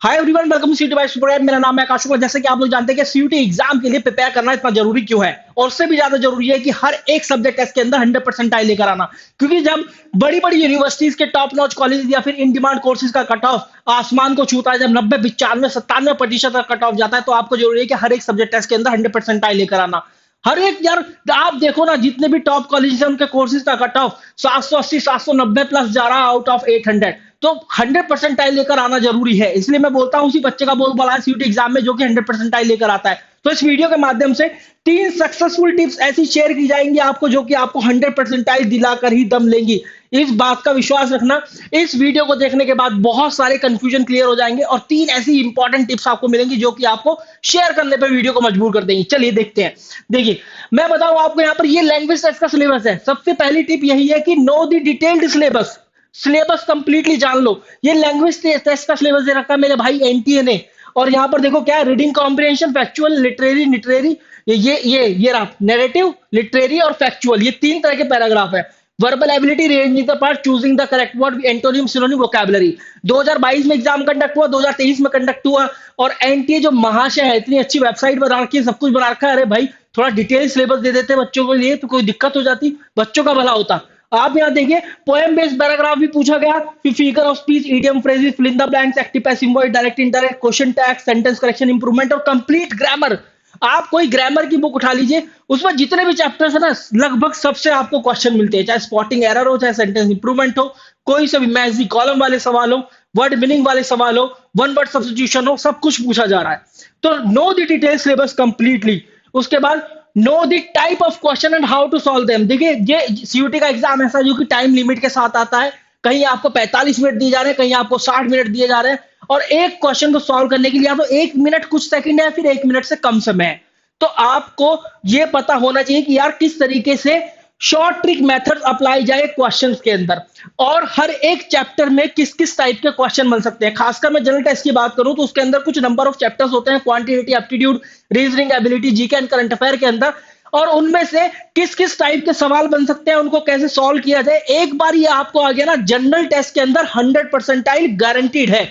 Hi everyone, welcome to CUET by super. मेरा नाम है आकाश कुमार। जैसे कि आप लोग जानते हैं कि सीयूटी एग्जाम के लिए प्रिपेयर करना इतना जरूरी क्यों है, और उससे भी ज्यादा जरूरी है कि हर एक सब्जेक्ट टेस्ट के अंदर 100% लेकर आना। क्योंकि जब बड़ी बड़ी यूनिवर्सिटीज के टॉप नॉच कॉलेज या फिर इन डिमांड कोर्सेज का कट ऑफ आसमान को छूता है, जब 90 95 97% तक कट ऑफ जाता है, तो आपको जरूरी है कि हर एक सब्जेक्ट टेस्ट के अंदर 100% लेकर आना। हर एक यार, आप देखो ना, जितने भी टॉप कॉलेज है उनके कोर्सेज का कट ऑफ 780 790 प्लस जा रहा है आउट ऑफ 800। तो 100% लेकर आना जरूरी है। इसलिए मैं बोलता हूं, उसी बच्चे का बोलबाला है सीयूटी एग्जाम में जो कि 100% लेकर आता है। तो इस वीडियो के माध्यम से 3 सक्सेसफुल टिप्स ऐसी शेयर की जाएंगी आपको, जो कि आपको 100% दिलाकर ही दम लेंगी। इस बात का विश्वास रखना। इस वीडियो को देखने के बाद बहुत सारे कंफ्यूजन क्लियर हो जाएंगे, और 3 ऐसी इंपॉर्टेंट टिप्स आपको मिलेंगी जो कि आपको शेयर करने पर वीडियो को मजबूर कर देंगी। चलिए देखते हैं। देखिए, मैं बताऊं आपको, यहाँ पर ये लैंग्वेज टेस्ट का सिलेबस है। सबसे पहली टिप यही है कि know the detailed syllabus. Syllabus completely जान लो। ये लैंग्वेज टेस्ट का सिलेबस दे रखा है मेरे भाई एनटीए ने। और यहाँ पर देखो क्या है, रीडिंग कॉम्प्रिहेंशन, फैक्चुअल, लिटरेरी ये रहा नैरेटिव, लिटरेरी और फैक्चुअल। ये 3 तरह के पैराग्राफ है। Verbal ability, ranging the part, choosing the correct word, antonym, synonym, vocabulary. 2022 में एग्जाम कंडक्ट हुआ, 2023 में कंडक्ट हुआ। और एनटीए जो महाशय है, इतनी अच्छी वेबसाइट बना रखी है, सब कुछ बना रखा है। अरे भाई, थोड़ा डिटेल सिलेबस दे देते बच्चों के लिए तो कोई दिक्कत हो जाती, बच्चों का भला होता। आप यहाँ देखिए, पोएम बेस्ड पैराग्राफ भी पूछा गया, फिर figure of speech, idiom, phrases, fill in the blanks, active passive voice, direct indirect, question tags, sentence correction, improvement और कंप्लीट ग्रामर। आप कोई ग्रामर की बुक उठा लीजिए, उसमें जितने भी चैप्टर्स है ना, लगभग सबसे आपको क्वेश्चन मिलते हैं। चाहे स्पॉटिंग एरर हो, चाहे सेंटेंस इंप्रूवमेंट हो, कोई से भी मैथ्स कॉलम वाले सवाल हो, वर्ड मीनिंग वाले सवाल हो, वन वर्ड सब्स्टिट्यूशन हो, सब कुछ पूछा जा रहा है। तो know the detail syllabus completely. उसके बाद know the type of question and how to solve them. देखिए, ये सीयूटी का एग्जाम ऐसा जो कि टाइम लिमिट के साथ आता है। कहीं आपको 45 मिनट दिए जा रहे हैं, कहीं आपको 60 मिनट दिए जा रहे हैं। और एक क्वेश्चन को सॉल्व करने के लिए या तो 1 मिनट कुछ सेकंड है, फिर 1 मिनट से कम समय है। तो आपको ये पता होना चाहिए कि यार किस तरीके से शॉर्ट ट्रिक मेथड अप्लाई जाए क्वेश्चंस के अंदर, और हर एक चैप्टर में किस किस टाइप के क्वेश्चन बन सकते हैं। खासकर मैं जनरल टेस्ट की बात करूं तो उसके अंदर कुछ नंबर ऑफ चैप्टर्स होते हैं, quantitative aptitude, reasoning ability, GK and current affair के अंदर। और उनमें से किस किस टाइप के सवाल बन सकते हैं, उनको कैसे सॉल्व किया जाए, एक बार ये आपको आ गया ना, जनरल टेस्ट के अंदर 100% गारंटीड है।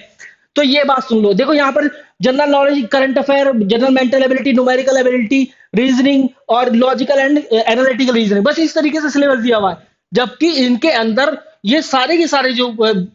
तो ये बात सुन लो। देखो यहाँ पर general knowledge, current affair, general mental ability, numerical ability, reasoning और लॉजिकल एंड एनालिटिकल रीजनिंग, बस इस तरीके से सिलेबस दिया हुआ है। जबकि इनके अंदर ये सारे के सारे जो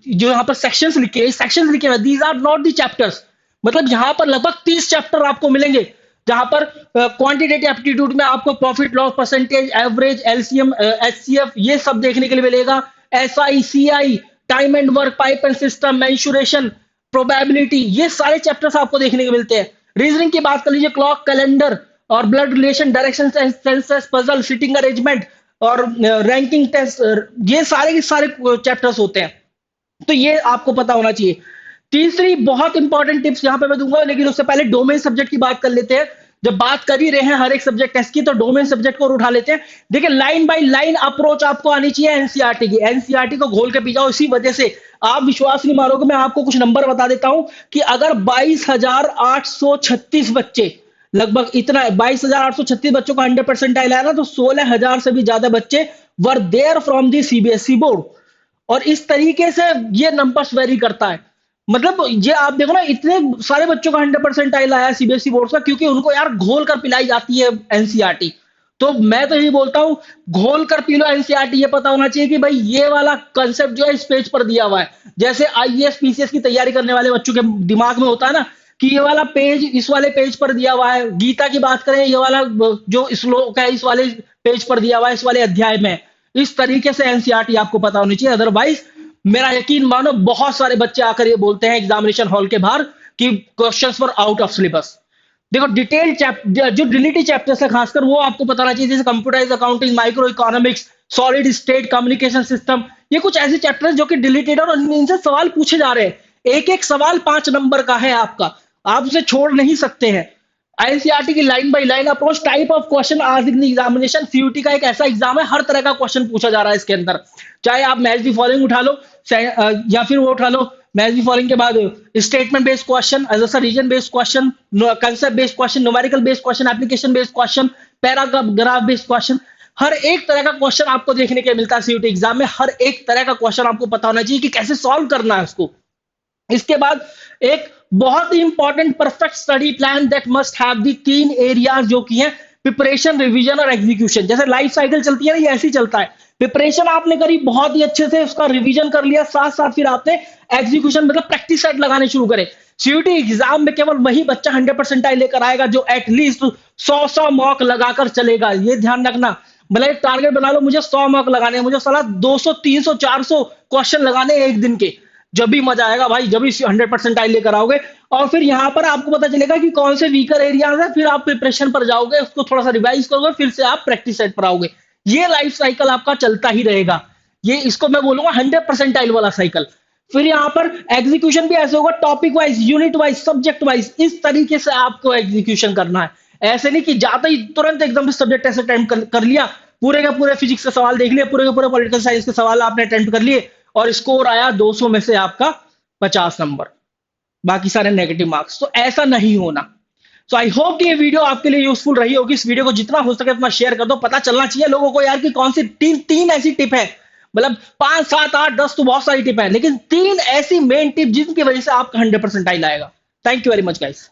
यहाँ पर सेक्शंस लिखे हुए, these are not the chapters. मतलब यहाँ पर लगभग 30 चैप्टर आपको मिलेंगे, जहां पर क्वांटिटेटिव एप्टीट्यूड में आपको profit loss percentage, average, LCM, HCF, ये सब देखने के लिए मिलेगा। SI, CI, time and work, pipe and system, mensuration, probability, ये सारे चैप्टर्स आपको देखने को मिलते हैं। रीजनिंग की बात कर लीजिए, क्लॉक, कैलेंडर और blood relation, direction senses, puzzle, sitting arrangement और रैंकिंग टेस्ट, ये सारे के सारे चैप्टर्स होते हैं। तो ये आपको पता होना चाहिए। तीसरी बहुत इंपॉर्टेंट टिप्स यहां पे मैं दूंगा, लेकिन उससे पहले डोमेन सब्जेक्ट की बात कर लेते हैं। जब बात कर ही रहे हैं हर एक सब्जेक्ट टेस्ट की, तो डोमेन सब्जेक्ट को उठा लेते हैं। देखिए, लाइन बाय लाइन अप्रोच आपको आनी चाहिए एनसीईआरटी की। एनसीईआरटी को घोल के पी जाओ। इसी वजह से आप विश्वास नहीं मारोगे, मैं आपको कुछ नंबर बता देता हूं कि अगर 22,836 बच्चे, लगभग इतना 22,836 बच्चों का 100% आया ना, तो 16,000 से भी ज्यादा बच्चे were there from the CBSE board. और इस तरीके से ये नंबर्स वेरी करता है। मतलब ये आप देखो ना, इतने सारे बच्चों का 100% आया है सीबीएसई बोर्ड का, क्योंकि उनको यार घोल कर पिलाई जाती है एनसीईआरटी। तो मैं तो यही बोलता हूं, घोल कर पी लो एनसीईआरटी। ये पता होना चाहिए कि भाई ये वाला कंसेप्ट जो है इस पेज पर दिया हुआ है। जैसे आईएएस पीसीएस की तैयारी करने वाले बच्चों के दिमाग में होता है ना कि ये वाला पेज इस वाले पेज पर दिया हुआ है। गीता की बात करें, ये वाला जो श्लोक है इस वाले पेज पर दिया हुआ है, इस वाले अध्याय में। इस तरीके से एनसीईआरटी आपको पता होनी चाहिए। अदरवाइज मेरा यकीन मानो, बहुत सारे बच्चे आकर ये बोलते हैं एग्जामिनेशन हॉल के बाहर कि questions for out of syllabus. देखो, डिटेल जो डिलीटी चैप्टर्स है खासकर, वो आपको पता होना चाहिए, जैसे computerised accounting, micro economics, solid state communication system. ये कुछ ऐसे चैप्टर हैं जो कि डिलीटेड और इनसे सवाल पूछे जा रहे हैं। एक एक सवाल 5 नंबर का है आपका, आप उसे छोड़ नहीं सकते हैं। एनसीईआरटी की line by line approach, type of question आज इन एग्जामिनेशन। सीयूटी का एक ऐसा एग्जाम है, हर तरह का क्वेश्चन पूछा जा रहा है इसके अंदर। चाहे आप मैच दी फॉलोइंग उठा लो, या फिर वो उठा लो मैच दी फॉलोइंग के बाद statement based question, reason based question, concept based question, numerical based question, application based question, paragraph based question. हर एक तरह का क्वेश्चन आपको देखने के मिलता है सीयूटी एग्जाम में। हर एक तरह का क्वेश्चन आपको पता होना चाहिए कि कैसे सॉल्व करना है उसको। इसके बाद एक बहुत ही important perfect study plan that must have the 3 areas जो कि हैं प्रिपरेशन, रिवीजन और एग्जीक्यूशन। जैसे लाइफ साइकिल चलती है ना, ये ऐसे ही चलता है। प्रिपरेशन आपने करी बहुत ही अच्छे से, उसका रिवीजन कर लिया, साथ साथ फिर आपने एग्जीक्यूशन मतलब प्रैक्टिस सेट लगाने शुरू करे। सीयूटी एग्जाम में केवल वही बच्चा 100% लेकर आएगा जो एटलीस्ट 100 मॉक लगाकर चलेगा। ये ध्यान रखना। मतलब एक टारगेट बना लो, मुझे 100 मॉक लगाने हैं, मुझे साला 200 300 400 क्वेश्चन लगाने हैं एक दिन के। जब भी मजा आएगा भाई, जब भी 100% लेकर आओगे। और फिर यहाँ पर आपको पता चलेगा कि कौन से वीकर एरियाज है, फिर आप प्रिपरेशन पर जाओगे, उसको थोड़ा सा रिवाइज करोगे, फिर से आप प्रैक्टिस सेट पर आओगे। ये लाइफ साइकिल आपका चलता ही रहेगा। ये इसको मैं बोलूंगा 100% वाला साइकिल। फिर यहाँ पर एग्जीक्यूशन भी ऐसे होगा, topic wise, unit wise, subject wise, इस तरीके से आपको एग्जीक्यूशन करना है। ऐसे नहीं कि जाते ही तुरंत एकदम से सब्जेक्ट ऐसे अटेम्प्ट कर लिया, पूरे के पूरे फिजिक्स के सवाल देख लिए, पूरे के पूरे पॉलिटिकल साइंस के सवाल आपने अटेम्प्ट कर लिए, और स्कोर आया 200 में से आपका 50 नंबर, बाकी सारे नेगेटिव मार्क्स। तो ऐसा नहीं होना। सो आई होप कि ये वीडियो आपके लिए यूजफुल रही होगी। इस वीडियो को जितना हो सके उतना शेयर कर दो, पता चलना चाहिए लोगों को यार कि कौन सी तीन ऐसी टिप है। मतलब 5 7 8 10 तो बहुत सारी टिप है, लेकिन 3 ऐसी मेन टिप जिनकी वजह से आपका 100% आएगा। Thank you very much guys.